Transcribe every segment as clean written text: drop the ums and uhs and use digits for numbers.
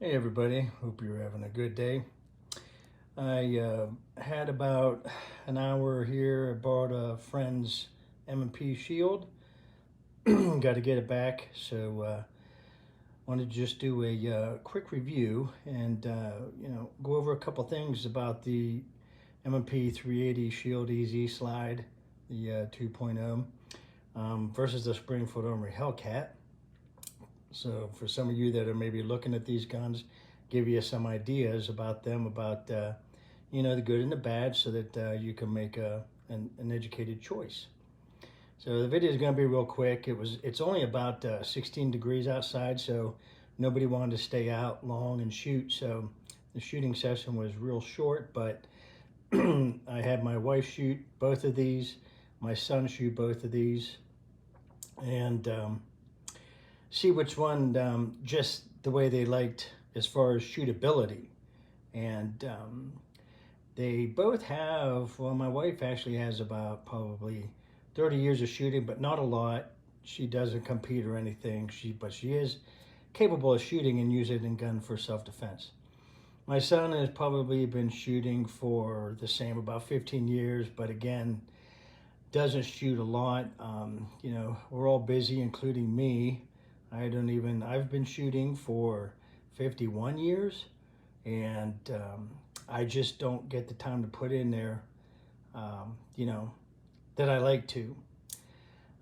Hey everybody, hope you're having a good day. I had about an hour here. I borrowed a friend's M&P Shield. Got to get it back, so wanted to just do a quick review and go over a couple things about the M&P 380 Shield Easy Slide, the 2.0 versus the Springfield Armory Hellcat. So for some of you that are maybe looking at these guns, give you some ideas about them, about the good and the bad, so that you can make an educated choice. So the video is going to be real quick. It's only about 16 degrees outside, so nobody wanted to stay out long and shoot. So the shooting session was real short, but I had my wife shoot both of these, my son shoot both of these, and see which one, just the way they liked as far as shootability. And they both have, well, my wife actually has about probably 30 years of shooting, but not a lot. She doesn't compete or anything, but she is capable of shooting and use it in gun for self-defense. My son has probably been shooting for the same, about 15 years, but again, doesn't shoot a lot. We're all busy, including me. I've been shooting for 51 years, and I just don't get the time to put in there, that I like to.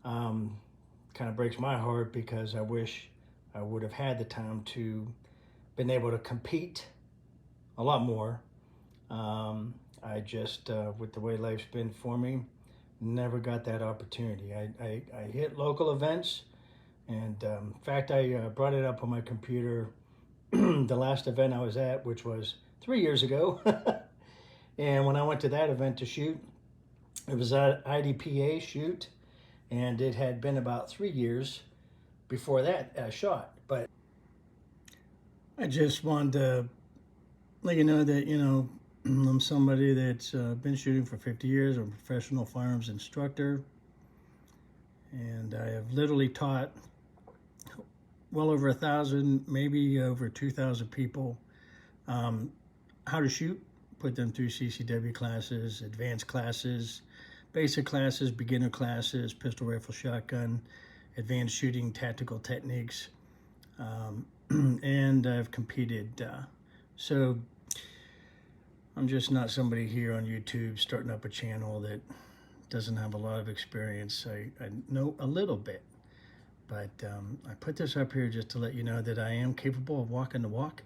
Kind of breaks my heart because I wish I would have had the time to been able to compete a lot more. I just, with the way life's been for me, never got that opportunity. I hit local events. And in fact, I brought it up on my computer the last event I was at, which was 3 years ago. And when I went to that event to shoot, it was an IDPA shoot, and it had been about 3 years before that I shot. But I just wanted to let you know that, I'm somebody that's been shooting for 50 years. I'm a professional firearms instructor, and I have literally taught well over 1,000, maybe over 2,000 people how to shoot, put them through CCW classes, advanced classes, basic classes, beginner classes, pistol, rifle, shotgun, advanced shooting, tactical techniques, and I've competed. So I'm just not somebody here on YouTube starting up a channel that doesn't have a lot of experience. I know a little bit. But I put this up here just to let you know that I am capable of walking the walk.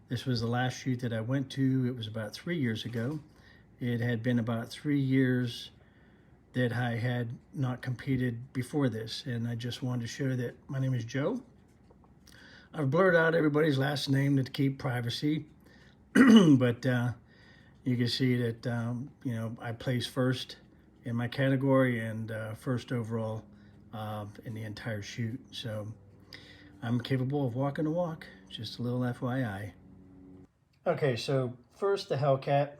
This was the last shoot that I went to. It was about 3 years ago. It had been about 3 years that I had not competed before this. And I just wanted to share that my name is Joe. I've blurred out everybody's last name to keep privacy. But you can see that, I placed first in my category and first overall in the entire shoot. So I'm capable of walking the walk, just a little FYI. Okay, so first the Hellcat.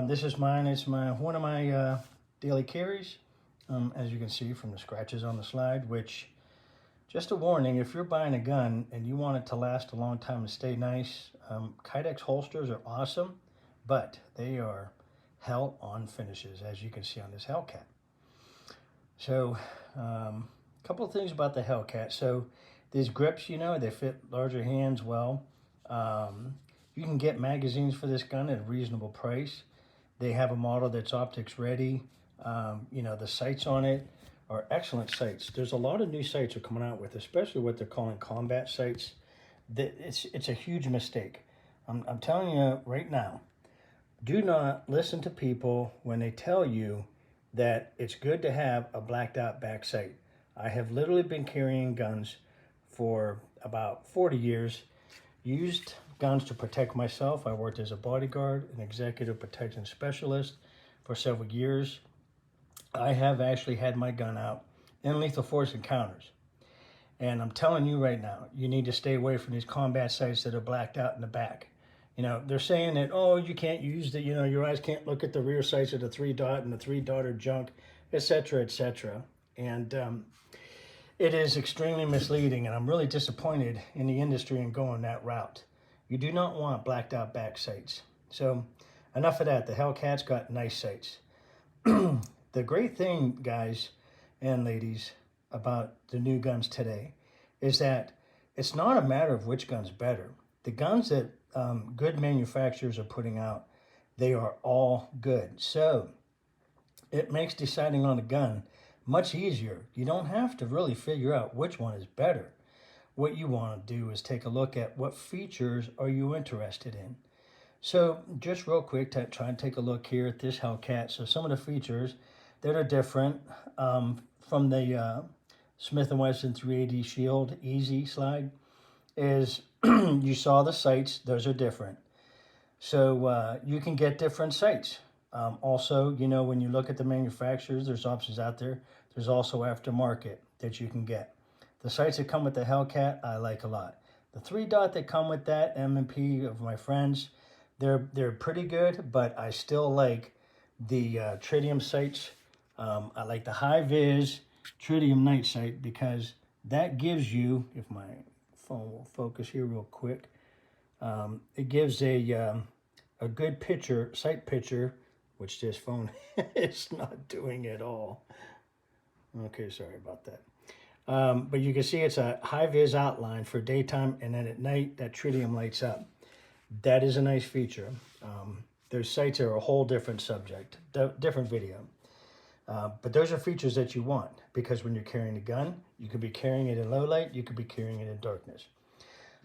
This is mine. It's one of my daily carries, as you can see from the scratches on the slide, which, just a warning, if you're buying a gun and you want it to last a long time and stay nice, Kydex holsters are awesome, but they are hell on finishes, as you can see on this Hellcat. So a couple of things about the Hellcat. So these grips, they fit larger hands well. You can get magazines for this gun at a reasonable price. They have a model that's optics ready. The sights on it are excellent sights. There's a lot of new sights are coming out with, especially what they're calling combat sights. It's a huge mistake. I'm telling you right now, do not listen to people when they tell you that it's good to have a blacked out back sight. I have literally been carrying guns for about 40 years, used guns to protect myself. I worked as a bodyguard, an executive protection specialist for several years. I have actually had my gun out in lethal force encounters. And I'm telling you right now, you need to stay away from these combat sights that are blacked out in the back. They're saying that, oh, you can't use the, your eyes can't look at the rear sights of the 3-dot and the 3-dot or junk, etc., etc. And It is extremely misleading, and I'm really disappointed in the industry in going that route. You do not want blacked out back sights. So enough of that. The Hellcat's got nice sights. The great thing, guys and ladies, about the new guns today is that it's not a matter of which gun's better. The guns that good manufacturers are putting out, they are all good. So it makes deciding on a gun much easier. You don't have to really figure out which one is better. What you want to do is take a look at what features are you interested in. So just real quick, try and take a look here at this Hellcat. So some of the features that are different from the Smith & Wesson 380 Shield Easy Slide is you saw the sights. Those are different. So you can get different sights. Also, you know, when you look at the manufacturers, there's options out there. There's also aftermarket that you can get. The sights that come with the Hellcat, I like a lot. The 3-dot that come with that M&P of my friends, they're pretty good, but I still like the tritium sights. I like the high-vis tritium night sight because that gives you, if my phone will focus here real quick, it gives a good picture, sight picture, which this phone is not doing at all. Okay, sorry about that. But you can see it's a high-vis outline for daytime, and then at night, that tritium lights up. That is a nice feature. Those sights are a whole different subject, different video. But those are features that you want, because when you're carrying a gun, you could be carrying it in low light, you could be carrying it in darkness.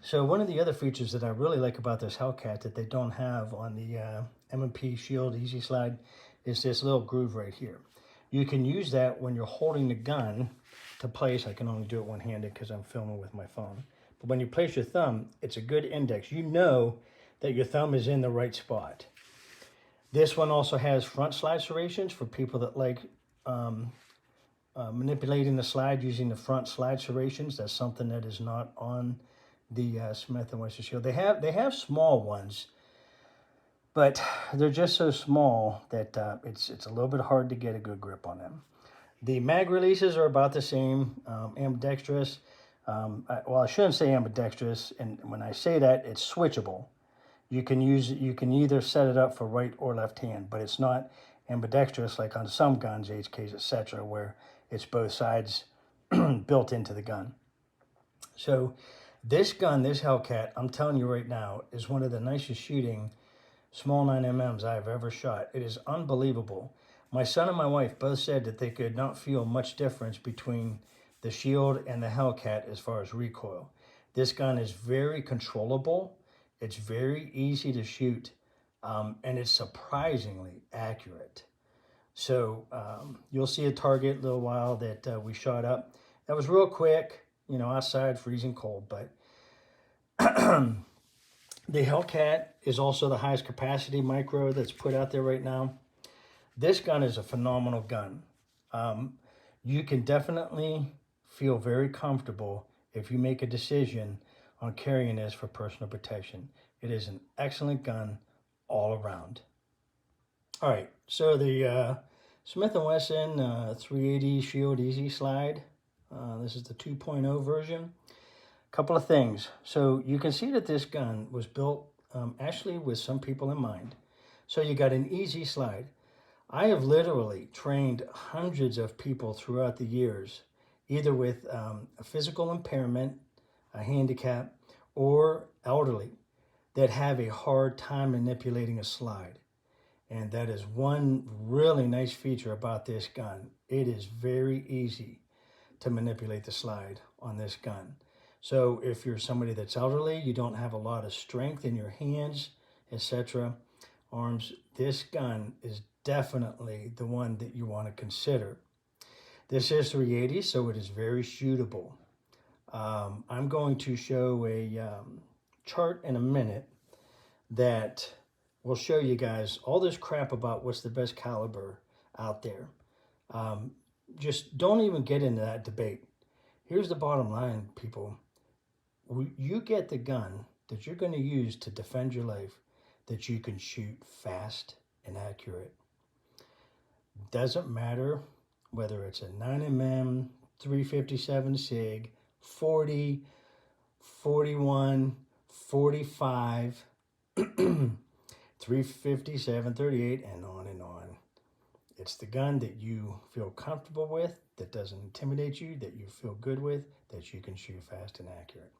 So one of the other features that I really like about this Hellcat that they don't have on the M&P Shield Easy Slide is this little groove right here. You can use that when you're holding the gun to place. I can only do it one-handed because I'm filming with my phone. But when you place your thumb, it's a good index. You know that your thumb is in the right spot. This one also has front slide serrations for people that like manipulating the slide using the front slide serrations. That's something that is not on the Smith & Wesson Shield. They have small ones, but they're just so small that it's a little bit hard to get a good grip on them. The mag releases are about the same, ambidextrous. Well, I shouldn't say ambidextrous, and when I say that, it's switchable. You can either set it up for right or left hand, but it's not ambidextrous like on some guns, HKs, etc., where it's both sides built into the gun. So this gun, this Hellcat, I'm telling you right now, is one of the nicest shooting small 9mm I've ever shot. It is unbelievable. My son and my wife both said that they could not feel much difference between the Shield and the Hellcat as far as recoil. This gun is very controllable. It's very easy to shoot, and it's surprisingly accurate. So you'll see a target a little while that we shot up. That was real quick, you know, outside freezing cold, but the Hellcat is also the highest capacity micro that's put out there right now. This gun is a phenomenal gun. You can definitely feel very comfortable if you make a decision on carrying this for personal protection. It is an excellent gun all around. All right, so the Smith & Wesson 380 Shield Easy Slide. This is the 2.0 version. Couple of things. So you can see that this gun was built actually with some people in mind. So you got an easy slide. I have literally trained hundreds of people throughout the years, either with a physical impairment, a handicap, or elderly that have a hard time manipulating a slide. And that is one really nice feature about this gun. It is very easy to manipulate the slide on this gun. So if you're somebody that's elderly, you don't have a lot of strength in your hands, etc., arms, this gun is definitely the one that you want to consider. This is 380, so it is very shootable. I'm going to show a chart in a minute that will show you guys all this crap about what's the best caliber out there. Just don't even get into that debate. Here's the bottom line, people. You get the gun that you're going to use to defend your life that you can shoot fast and accurate. Doesn't matter whether it's a 9mm, 357 SIG, 40, 41, 45, 357, 38, and on and on. It's the gun that you feel comfortable with, that doesn't intimidate you, that you feel good with, that you can shoot fast and accurate.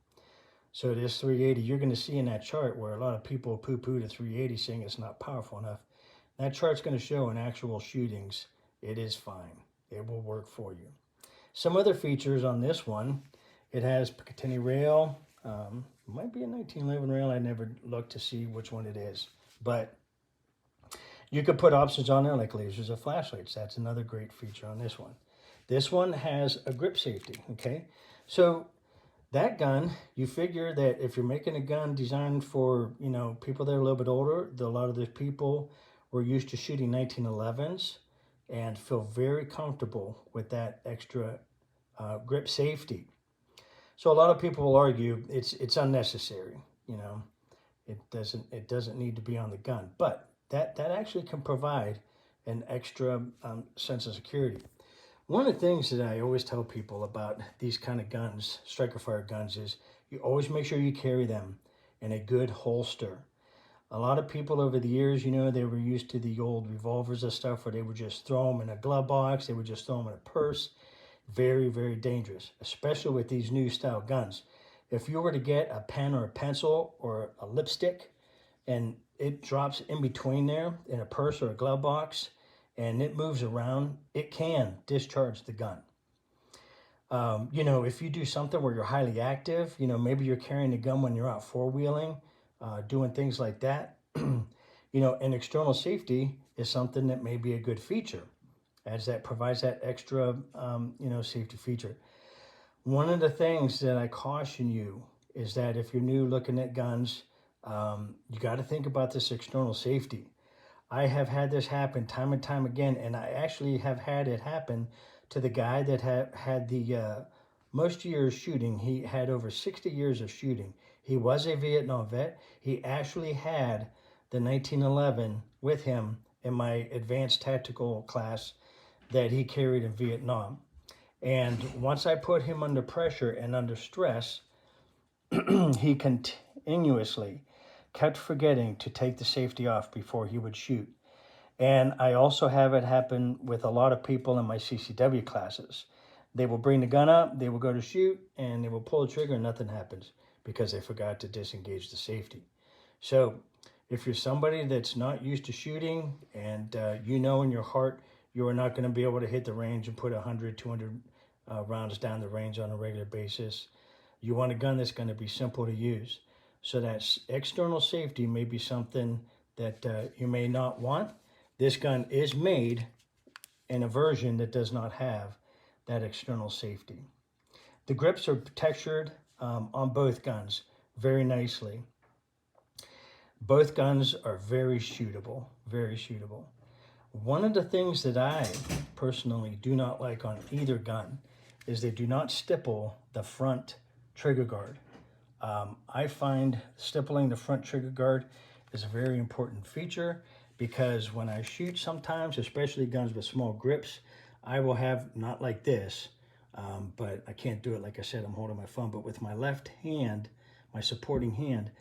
So this 380, you're going to see in that chart where a lot of people poo-poo the 380 saying it's not powerful enough. That chart's going to show in actual shootings, it is fine. It will work for you. Some other features on this one, it has Picatinny rail. Might be a 1911 rail. I never looked to see which one it is. But you could put options on there like lasers or flashlights. That's another great feature on this one. This one has a grip safety, okay? So that gun, you figure that if you're making a gun designed for, you know, people that are a little bit older, a lot of those people were used to shooting 1911s and feel very comfortable with that extra grip safety. So a lot of people will argue it's unnecessary, you know. It doesn't need to be on the gun, but that actually can provide an extra sense of security. One of the things that I always tell people about these kind of guns, striker fire guns, is you always make sure you carry them in a good holster. A lot of people over the years, you know, they were used to the old revolvers and stuff where they would just throw them in a glove box, they would just throw them in a purse. Very, very dangerous, especially with these new style guns. If you were to get a pen or a pencil or a lipstick and it drops in between there in a purse or a glove box and it moves around, it can discharge the gun. You know, if you do something where you're highly active, you know, maybe you're carrying a gun when you're out four-wheeling, doing things like that, you know, an external safety is something that may be a good feature, as that provides that extra, you know, safety feature. One of the things that I caution you is that if you're new looking at guns, you got to think about this external safety. I have had this happen time and time again, and I actually have had it happen to the guy that had the most years shooting. He had over 60 years of shooting. He was a Vietnam vet. He actually had the 1911 with him in my advanced tactical class that he carried in Vietnam. And once I put him under pressure and under stress, he continuously kept forgetting to take the safety off before he would shoot. And I also have it happen with a lot of people in my CCW classes. They will bring the gun up, they will go to shoot, and they will pull the trigger and nothing happens because they forgot to disengage the safety. So if you're somebody that's not used to shooting and you know in your heart you are not going to be able to hit the range and put 100, 200 rounds down the range on a regular basis, you want a gun that's going to be simple to use. So that external safety may be something that you may not want. This gun is made in a version that does not have that external safety. The grips are textured on both guns very nicely. Both guns are very shootable, very shootable. One of the things that I personally do not like on either gun is they do not stipple the front trigger guard. I find stippling the front trigger guard is a very important feature because when I shoot sometimes, especially guns with small grips, I will have, not like this, but I can't do it like I said, I'm holding my phone, but with my left hand, my supporting hand,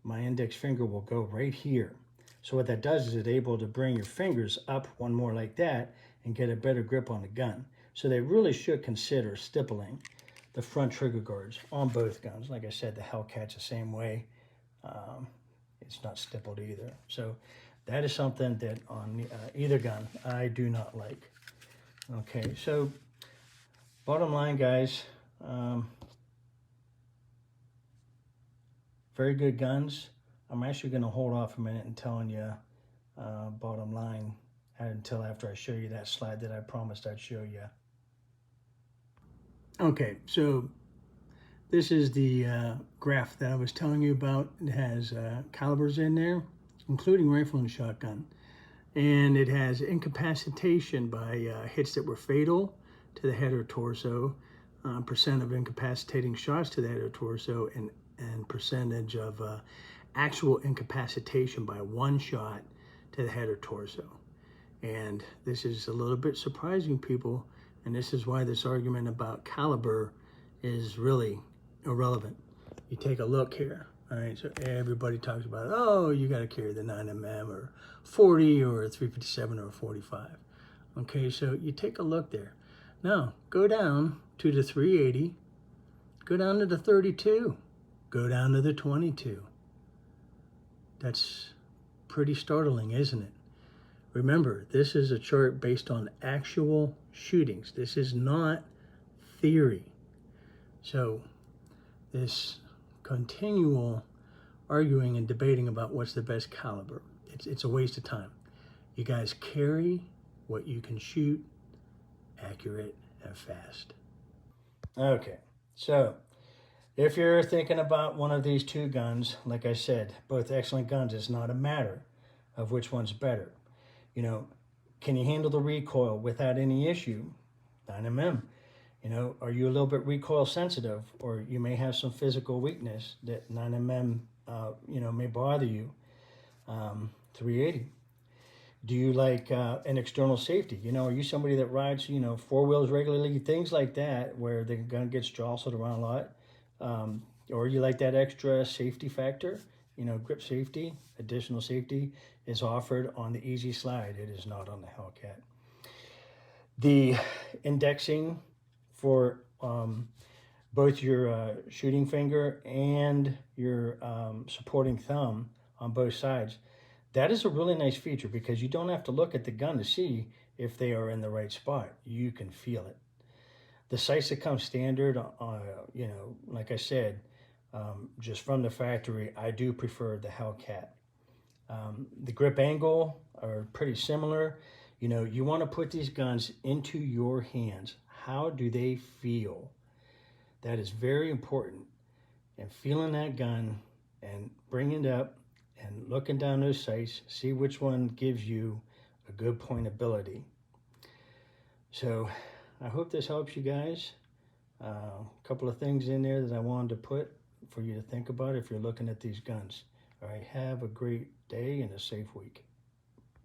my index finger will go right here. So what that does is it's able to bring your fingers up one more like that and get a better grip on the gun. So they really should consider stippling the front trigger guards on both guns. Like I said, the Hellcat's the same way. It's not stippled either. So that is something that on either gun I do not like. Okay, so bottom line, guys, very good guns. I'm actually going to hold off a minute and telling you bottom line until after I show you that slide that I promised I'd show you. Okay, so this is the graph that I was telling you about. It has calibers in there, including rifle and shotgun. And it has incapacitation by hits that were fatal to the head or torso, percent of incapacitating shots to the head or torso, and percentage of actual incapacitation by one shot to the head or torso. And this is a little bit surprising, people, And this is why this argument about caliber is really irrelevant. You take a look here. All right, so everybody talks about, oh, you got to carry the 9mm or 40 or a 357 or a 45. Okay, so you take a look there. Now, go down to the 380, go down to the 32, go down to the 22. That's pretty startling, isn't it? Remember, this is a chart based on actual shootings. This is not theory. So this continual arguing and debating about what's the best caliber, it's a waste of time. You guys carry what you can shoot, accurate and fast. Okay, so if you're thinking about one of these two guns, like I said, both excellent guns. It's not a matter of which one's better. You know, can you handle the recoil without any issue? 9mm. You know, are you a little bit recoil sensitive, or you may have some physical weakness that 9mm, you know, may bother you? 380. Do you like an external safety? You know, are you somebody that rides, you know, four wheels regularly, things like that, where the gun gets jostled around a lot? Or you like that extra safety factor? You know, grip safety, additional safety is offered on the Easy Slide. It is not on the Hellcat. The indexing for both your shooting finger and your supporting thumb on both sides, that is a really nice feature because you don't have to look at the gun to see if they are in the right spot. You can feel it. The sights that come standard, you know, like I said, just from the factory, I do prefer the Hellcat. The grip angle are pretty similar. You know, you want to put these guns into your hands. How do they feel? That is very important. And feeling that gun and bringing it up and looking down those sights, see which one gives you a good pointability. So I hope this helps you guys. A couple of things in there that I wanted to put for you to think about if you're looking at these guns. All right, have a great day and a safe week.